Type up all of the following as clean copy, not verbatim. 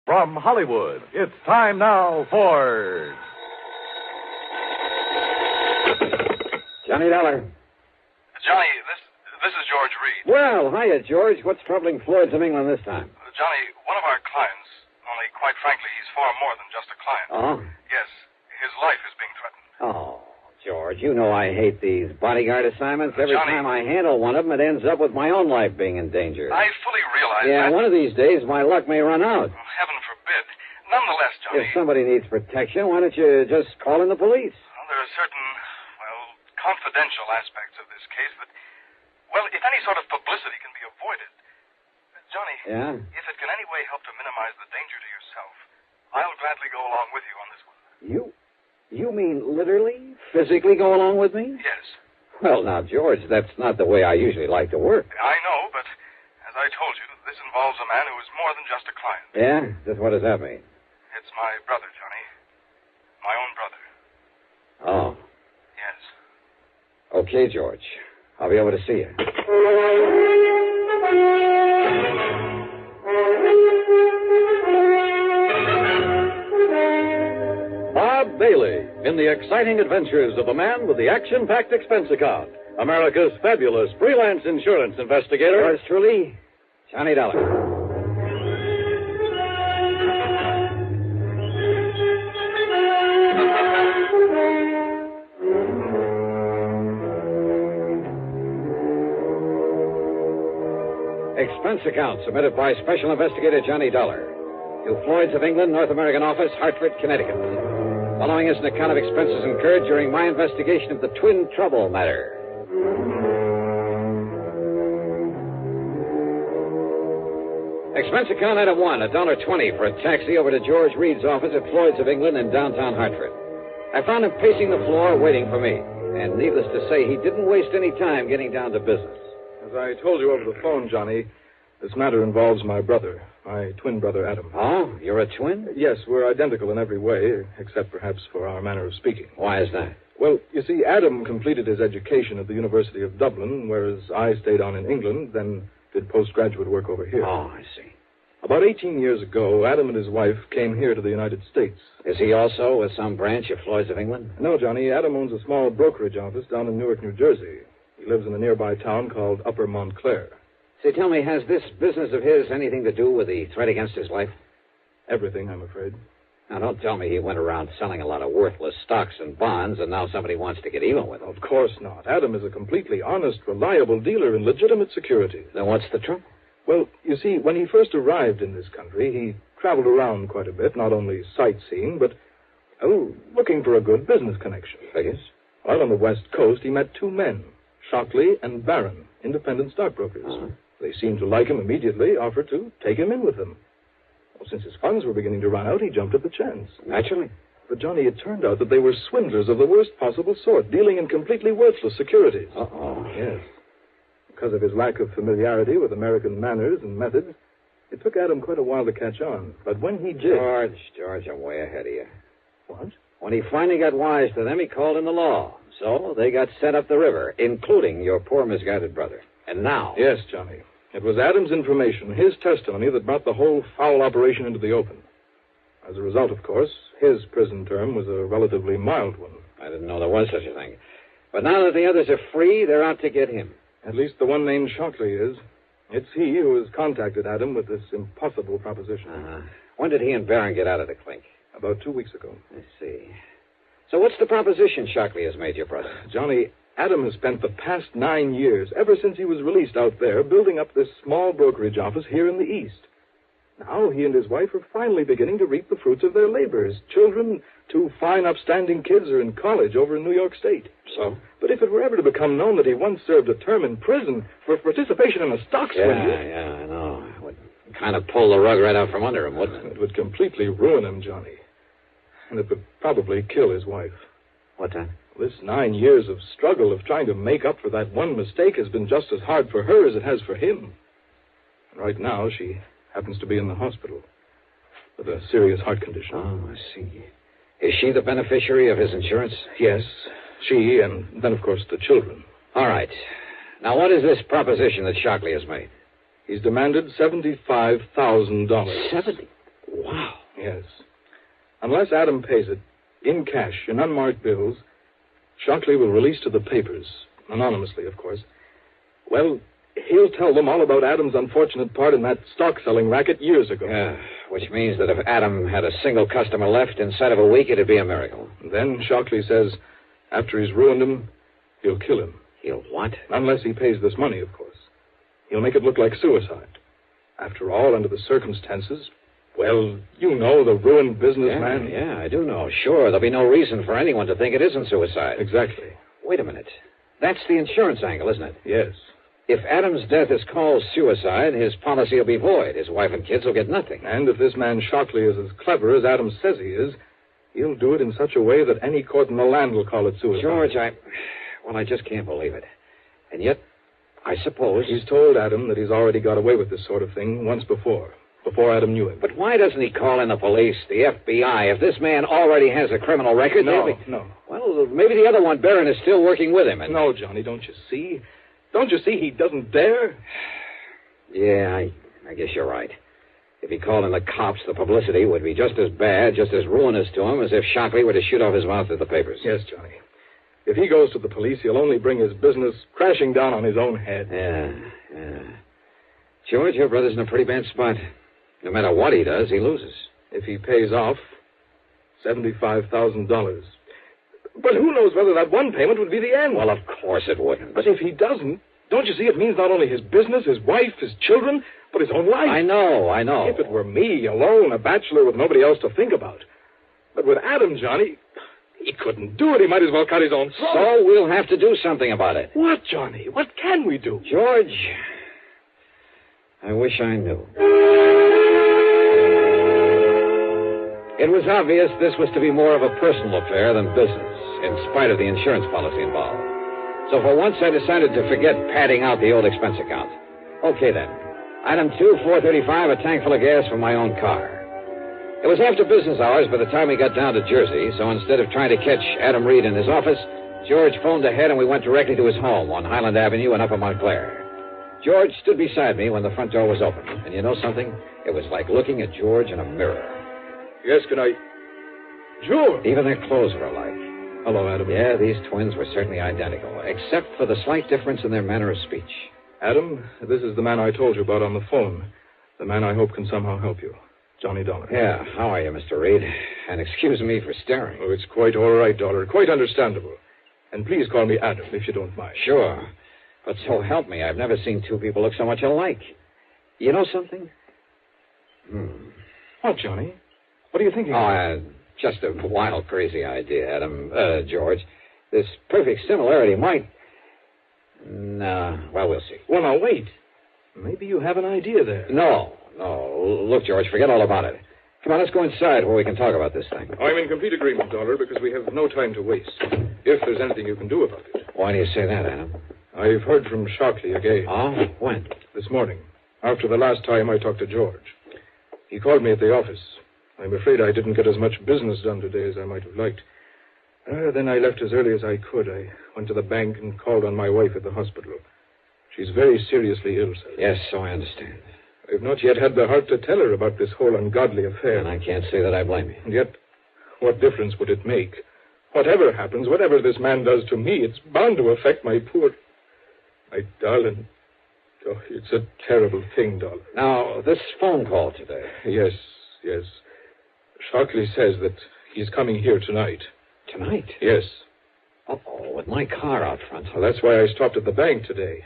From Hollywood, it's time now for... Johnny Dollar. Johnny, this is George Reed. Well, hiya, George. What's troubling Floyd's of England this time? Johnny, one of our clients, only quite frankly, he's far more than just a client. Oh? Yes, his life is being threatened. Oh, George, you know I hate these bodyguard assignments. Every Johnny, time I handle one of them, it ends up with my own life being in danger. I fully realize Yeah, that. one of these days, my luck may run out. Oh, heaven forbid. Nonetheless, Johnny... If somebody needs protection, why don't you just call in the police? Well, there are certain, confidential aspects of this case that, if any sort of publicity can be avoided. Johnny, Yeah? if it can any way help to minimize the danger to yourself, I'll gladly go along with you on this one. You mean literally, physically go along with me? Yes. Well, now, George, that's not the way I usually like to work. I know, but as I told you, this involves a man who is more than just a client. Yeah? Just what does that mean? It's my brother, Johnny. My own brother. Oh. Yes. Okay, George. I'll be able to see you. Bob Bailey in the exciting adventures of the man with the action-packed expense account. America's fabulous freelance insurance investigator. Yours truly, Johnny Dollar. Expense account submitted by Special Investigator Johnny Dollar to Floyd's of England, North American Office, Hartford, Connecticut. Following is an account of expenses incurred during my investigation of the Twin Trouble matter. Expense account item 1, $1.20 for a taxi over to George Reed's office at Floyd's of England in downtown Hartford. I found him pacing the floor waiting for me, and needless to say, he didn't waste any time getting down to business. As I told you over the phone, Johnny, this matter involves my brother, my twin brother, Adam. Oh, you're a twin? Yes, we're identical in every way, except perhaps for our manner of speaking. Why is that? Well, you see, Adam completed his education at the University of Dublin, whereas I stayed on in England, then did postgraduate work over here. Oh, I see. About 18 years ago, Adam and his wife came here to the United States. Is he also with some branch of Floyd's of England? No, Johnny, Adam owns a small brokerage office down in Newark, New Jersey. He lives in a nearby town called Upper Montclair. Say, tell me, has this business of his anything to do with the threat against his life? Everything, I'm afraid. Now, don't tell me he went around selling a lot of worthless stocks and bonds, and now somebody wants to get even with him. Of course not. Adam is a completely honest, reliable dealer in legitimate securities. Then what's the trouble? Well, you see, when he first arrived in this country, he traveled around quite a bit, not only sightseeing, but looking for a good business connection. Figures. Out on the West Coast, he met two men, Shockley and Barron, independent stockbrokers. Uh-huh. They seemed to like him immediately, offered to take him in with them. Well, since his funds were beginning to run out, he jumped at the chance. Naturally. But, Johnny, it turned out that they were swindlers of the worst possible sort, dealing in completely worthless securities. Uh-oh. Yes. Because of his lack of familiarity with American manners and methods, it took Adam quite a while to catch on. But when he did... George, I'm way ahead of you. What? When he finally got wise to them, he called in the law. So they got sent up the river, including your poor misguided brother. And now... Yes, Johnny. It was Adam's information, his testimony, that brought the whole foul operation into the open. As a result, of course, his prison term was a relatively mild one. I didn't know there was such a thing. But now that the others are free, they're out to get him. At least the one named Shockley is. It's he who has contacted Adam with this impossible proposition. Uh-huh. When did he and Barron get out of the clink? About 2 weeks ago. I see. So what's the proposition Shockley has made your brother? Johnny, Adam has spent the past 9 years, ever since he was released out there, building up this small brokerage office here in the East. Now he and his wife are finally beginning to reap the fruits of their labors. Children, two fine, upstanding kids, are in college over in New York State. So? But if it were ever to become known that he once served a term in prison for participation in a stock swindle... Yeah, I know. It would kind of pull the rug right out from under him, wouldn't it? It would completely ruin him, Johnny. And it would probably kill his wife. What then? This 9 years of struggle of trying to make up for that one mistake has been just as hard for her as it has for him. Right now, she happens to be in the hospital with a serious heart condition. Oh, I see. Is she the beneficiary of his insurance? Yes, she, and then, of course, the children. All right. Now, what is this proposition that Shockley has made? He's demanded $75,000. 70? Wow. Yes. Unless Adam pays it, in cash, in unmarked bills, Shockley will release to the papers, anonymously, of course. Well, he'll tell them all about Adam's unfortunate part in that stock-selling racket years ago. Yeah, which means that if Adam had a single customer left inside of a week, it'd be a miracle. Then Shockley says, after he's ruined him, he'll kill him. He'll what? Unless he pays this money, of course. He'll make it look like suicide. After all, under the circumstances, well, you know, the ruined businessman. Yeah, I do know. Sure, there'll be no reason for anyone to think it isn't suicide. Exactly. Wait a minute. That's the insurance angle, isn't it? Yes. If Adam's death is called suicide, his policy will be void. His wife and kids will get nothing. And if this man Shockley is as clever as Adam says he is, he'll do it in such a way that any court in the land will call it suicide. George, I just can't believe it. And yet, I suppose... He's told Adam that he's already got away with this sort of thing once before Adam knew him. But why doesn't he call in the police, the FBI? If this man already has a criminal record... No. Well, maybe the other one, Barron, is still working with him. No, Johnny, don't you see? Don't you see he doesn't dare? Yeah, I guess you're right. If he called in the cops, the publicity would be just as bad, just as ruinous to him as if Shockley were to shoot off his mouth at the papers. Yes, Johnny. If he goes to the police, he'll only bring his business crashing down on his own head. Yeah. George, your brother's in a pretty bad spot. No matter what he does, he loses. If he pays off, $75,000. But who knows whether that one payment would be the end? Well, of course it wouldn't. But if he doesn't, don't you see it means not only his business, his wife, his children, but his own life? I know. If it were me, alone, a bachelor with nobody else to think about. But with Adam, Johnny, he couldn't do it. He might as well cut his own throat. So we'll have to do something about it. What, Johnny? What can we do? George, I wish I knew. It was obvious this was to be more of a personal affair than business, in spite of the insurance policy involved. So for once, I decided to forget padding out the old expense account. Okay, then. Item 2, $4.35, a tank full of gas for my own car. It was after business hours by the time we got down to Jersey, so instead of trying to catch Adam Reed in his office, George phoned ahead and we went directly to his home on Highland Avenue in Upper Montclair. George stood beside me when the front door was open, and you know something? It was like looking at George in a mirror. Yes, can I... George! Even their clothes were alike. Hello, Adam. Yeah, these twins were certainly identical, except for the slight difference in their manner of speech. Adam, this is the man I told you about on the phone. The man I hope can somehow help you. Johnny Dollar. Yeah, how are you, Mr. Reed? And excuse me for staring. Oh, it's quite all right, Dollar. Quite understandable. And please call me Adam, if you don't mind. Sure. But so help me, I've never seen two people look so much alike. You know something? What, Johnny? What are you thinking? Just a wild, crazy idea, Adam. George. This perfect similarity might... No, well, we'll see. Well, now, wait. Maybe you have an idea there. No. Look, George, forget all about it. Come on, let's go inside where we can talk about this thing. I'm in complete agreement, Dollar, because we have no time to waste. If there's anything you can do about it. Why do you say that, Adam? I've heard from Shockley again. Oh? When? This morning, after the last time I talked to George. He called me at the office. I'm afraid I didn't get as much business done today as I might have liked. Then I left as early as I could. I went to the bank and called on my wife at the hospital. She's very seriously ill, sir. Yes, so I understand. I've not yet had the heart to tell her about this whole ungodly affair. And I can't say that I blame you. And yet, what difference would it make? Whatever happens, whatever this man does to me, it's bound to affect my darling. Oh, it's a terrible thing, darling. Now, this phone call today. Yes. Shockley says that he's coming here tonight. Tonight? Yes. Uh-oh, with my car out front. Well, that's why I stopped at the bank today.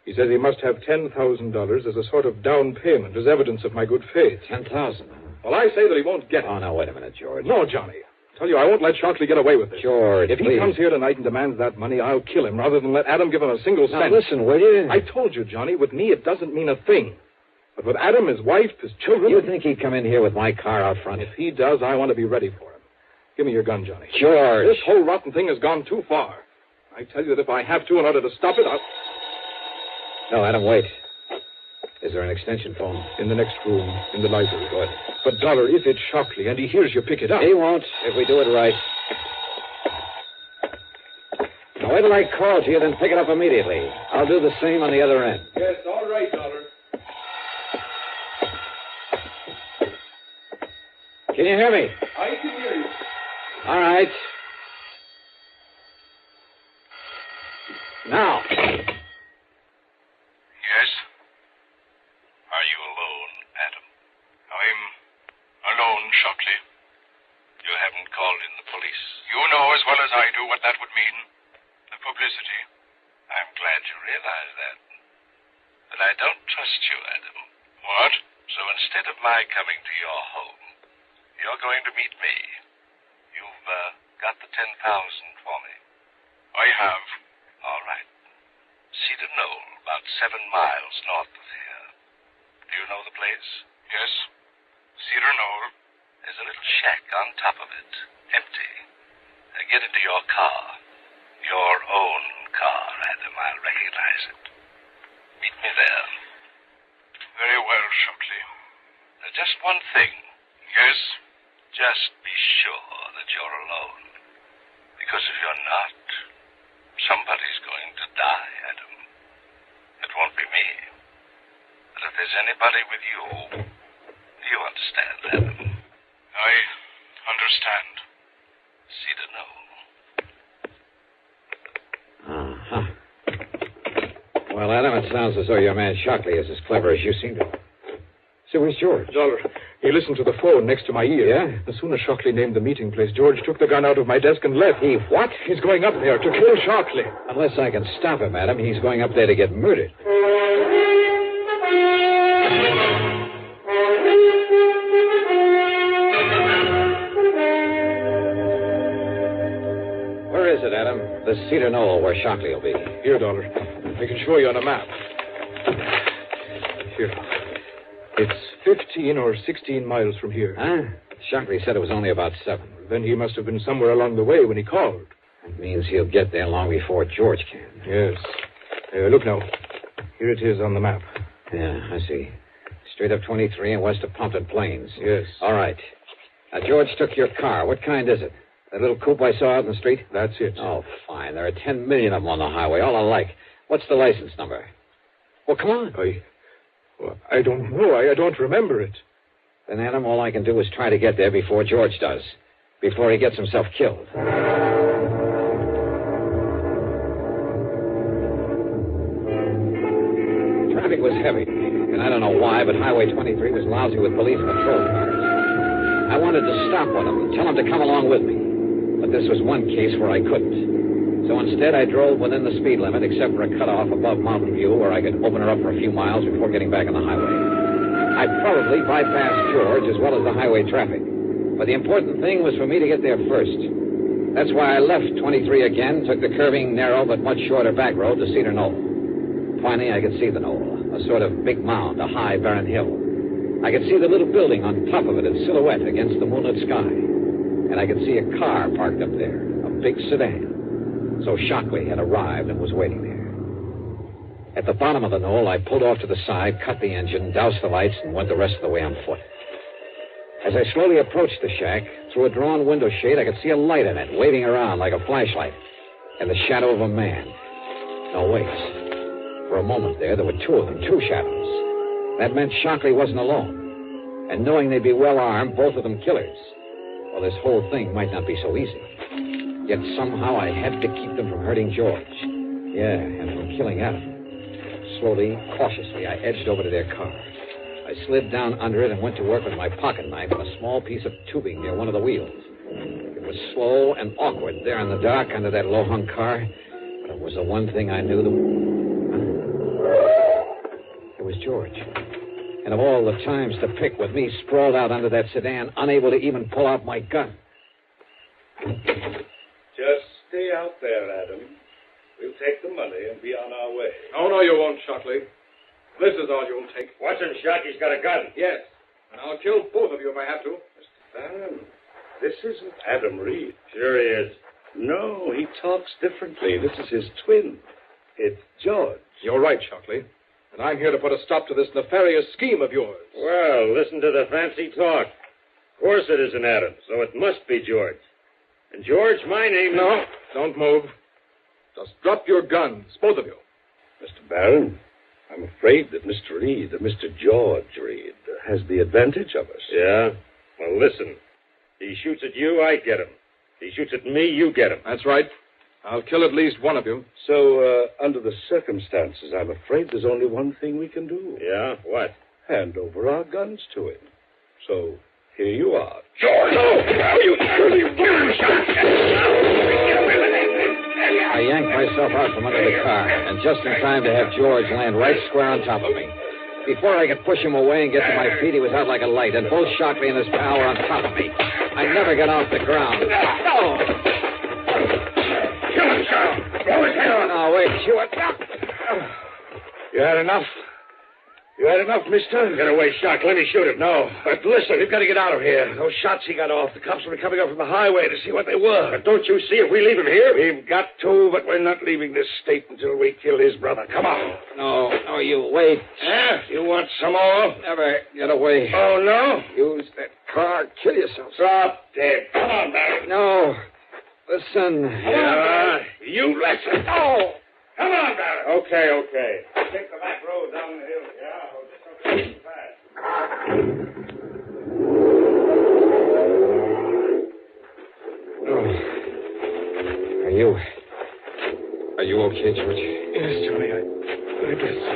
He says he must have $10,000 as a sort of down payment, as evidence of my good faith. $10,000? Well, I say that he won't get it. Oh, now, wait a minute, George. No, Johnny. I tell you, I won't let Shockley get away with this. George, If he comes here tonight and demands that money, I'll kill him rather than let Adam give him a single cent. Now, listen, will you? I told you, Johnny, with me it doesn't mean a thing. But with Adam, his wife, his children... You think he'd come in here with my car out front? If he does, I want to be ready for him. Give me your gun, Johnny. George. This whole rotten thing has gone too far. I tell you that if I have to in order to stop it, I'll... No, Adam, wait. Is there an extension phone? In the next room, in the library. Good. But, Dollar, if it's Shockley and he hears you pick it up... He won't, if we do it right. Now, wait till I call to you, then pick it up immediately. I'll do the same on the other end. Yes, all right, Dollar. Can you hear me? I can hear you. All right. Now. Yes? Are you alone, Adam? I'm alone, Shockley. You haven't called in the police. You know as well as I do what that would mean. The publicity. I'm glad you realize that. But I don't trust you, Adam. What? So instead of my coming to your home, you're going to meet me. You've got the 10,000 for me. I have. All right. Cedar Knoll, about 7 miles north of here. Do you know the place? Yes. Cedar Knoll. There's a little shack on top of it, empty. Get into your car. Your own car, Adam. I'll recognize it. Meet me there. Very well, Shockley. Just one thing. Yes? Just be sure that you're alone. Because if you're not, somebody's going to die, Adam. It won't be me. But if there's anybody with you, you understand, Adam. I understand. Cedar Knoll. Uh-huh. Well, Adam, it sounds as though your man Shockley is as clever as you seem to. So where's George? Dollar, he listened to the phone next to my ear. Yeah? As soon as Shockley named the meeting place, George took the gun out of my desk and left. He what? He's going up there to kill Shockley. Unless I can stop him, Adam, he's going up there to get murdered. Where is it, Adam? The Cedar Knoll where Shockley will be. Here, Dollar. I can show you on a map. Here. It's 15 or 16 miles from here. Huh? Shockley said it was only about 7. Then he must have been somewhere along the way when he called. That means he'll get there long before George can. Yes. Look now. Here it is on the map. Yeah, I see. Straight up 23 and west of Pompton Plains. Yes. All right. Now, George took your car. What kind is it? That little coupe I saw out in the street? That's it. Oh, fine. There are 10 million of them on the highway, all alike. What's the license number? Well, come on. I don't know. I don't remember it. Then, Adam, all I can do is try to get there before George does. Before he gets himself killed. Traffic was heavy, and I don't know why, but Highway 23 was lousy with police patrol cars. I wanted to stop one of them, tell them to come along with me. But this was one case where I couldn't. So instead, I drove within the speed limit, except for a cutoff above Mountain View where I could open her up for a few miles before getting back on the highway. I probably bypassed George as well as the highway traffic. But the important thing was for me to get there first. That's why I left 23 again, took the curving, narrow, but much shorter back road to Cedar Knoll. Finally, I could see the knoll, a sort of big mound, a high, barren hill. I could see the little building on top of it in silhouette against the moonlit sky. And I could see a car parked up there, a big sedan. So Shockley had arrived and was waiting there. At the bottom of the knoll, I pulled off to the side, cut the engine, doused the lights, and went the rest of the way on foot. As I slowly approached the shack, through a drawn window shade, I could see a light in it, waving around like a flashlight, and the shadow of a man. No, wait. For a moment there were two of them, two shadows. That meant Shockley wasn't alone. And knowing they'd be well armed, both of them killers. Well, this whole thing might not be so easy. Yet somehow I had to keep them from hurting George. Yeah, and from killing Adam. Slowly, cautiously, I edged over to their car. I slid down under it and went to work with my pocket knife on a small piece of tubing near one of the wheels. It was slow and awkward there in the dark under that low-hung car, but it was the one thing I knew It was George. And of all the times to pick with me sprawled out under that sedan, unable to even pull out my gun. Just stay out there, Adam. We'll take the money and be on our way. Oh, no, you won't, Shockley. This is all you'll take. Watson Shockey's got a gun. Yes. And I'll kill both of you if I have to. Mr. Barron, this isn't Adam Reed. Sure he is. No, he talks differently. This is his twin. It's George. You're right, Shockley. And I'm here to put a stop to this nefarious scheme of yours. Well, listen to the fancy talk. Of course it isn't Adam, so it must be George. And George, my name... No, don't move. Just drop your guns, both of you. Mr. Barron, I'm afraid that Mr. Reed, Mr. George Reed, has the advantage of us. Yeah? Well, listen. He shoots at you, I get him. He shoots at me, you get him. That's right. I'll kill at least one of you. So, under the circumstances, I'm afraid there's only one thing we can do. Yeah? What? Hand over our guns to him. So, here you are. George! Oh, you surely I yanked myself out from under the car, and just in time to have George land right square on top of me. Before I could push him away and get to my feet, he was out like a light, and both Shockley and his pal were on top of me. I never got off the ground. No! Kill him, Charles! Blow his head off! No, wait, Hewitt. You had enough? You had enough, mister? Get away, Shock. Let me shoot him. No. But listen, we've got to get out of here. Those shots he got off, the cops will be coming up from the highway to see what they were. But don't you see if we leave him here? We've got to, but we're not leaving this state until we kill his brother. Come on. No, you wait. Yeah? You want some more? Never get away. Oh, no? Use that car. Kill yourself. Drop dead. Come on, Barry. No. Listen. Yeah, you listen. Oh! Come on, Barry. Okay. Take the back road down the hill. Yeah, well, just don't go too fast. Are you okay, George? Yes, Johnny, I guess so.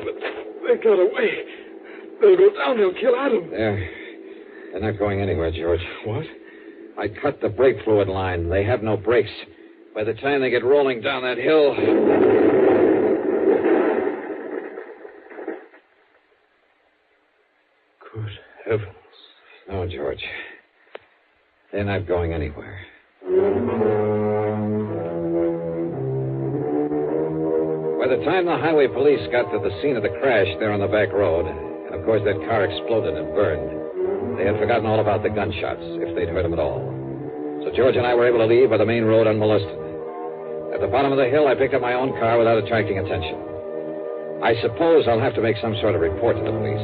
But they got away. They'll go down. They'll kill Adam. They're not going anywhere, George. What? I cut the brake fluid line. They have no brakes. By the time they get rolling down that hill... Good heavens. No, George. They're not going anywhere. By the time the highway police got to the scene of the crash there on the back road, and of course that car exploded and burned, they had forgotten all about the gunshots, if they'd heard them at all. So George and I were able to leave by the main road unmolested. At the bottom of the hill, I picked up my own car without attracting attention. I suppose I'll have to make some sort of report to the police.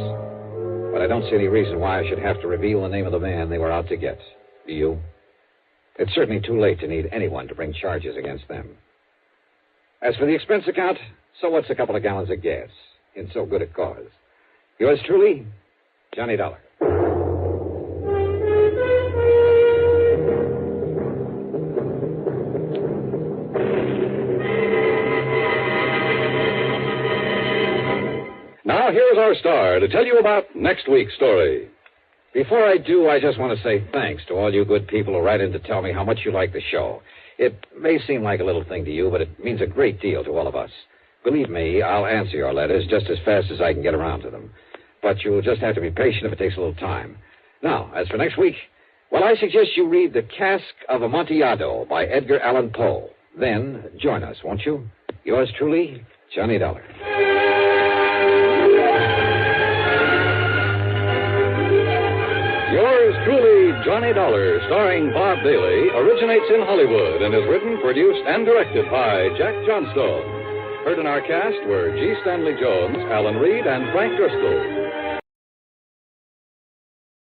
But I don't see any reason why I should have to reveal the name of the man they were out to get. Do you? It's certainly too late to need anyone to bring charges against them. As for the expense account, so what's a couple of gallons of gas in so good a cause? Yours truly, Johnny Dollar. Now, here's our star to tell you about next week's story. Before I do, I just want to say thanks to all you good people who write in to tell me how much you like the show. It may seem like a little thing to you, but it means a great deal to all of us. Believe me, I'll answer your letters just as fast as I can get around to them. But you'll just have to be patient if it takes a little time. Now, as for next week, well, I suggest you read The Cask of Amontillado by Edgar Allan Poe. Then join us, won't you? Yours truly, Johnny Dollar. Yours truly, Johnny Dollar, starring Bob Bailey, originates in Hollywood and is written, produced, and directed by Jack Johnstone. Heard in our cast were G. Stanley Jones, Alan Reed, and Frank Driscoll.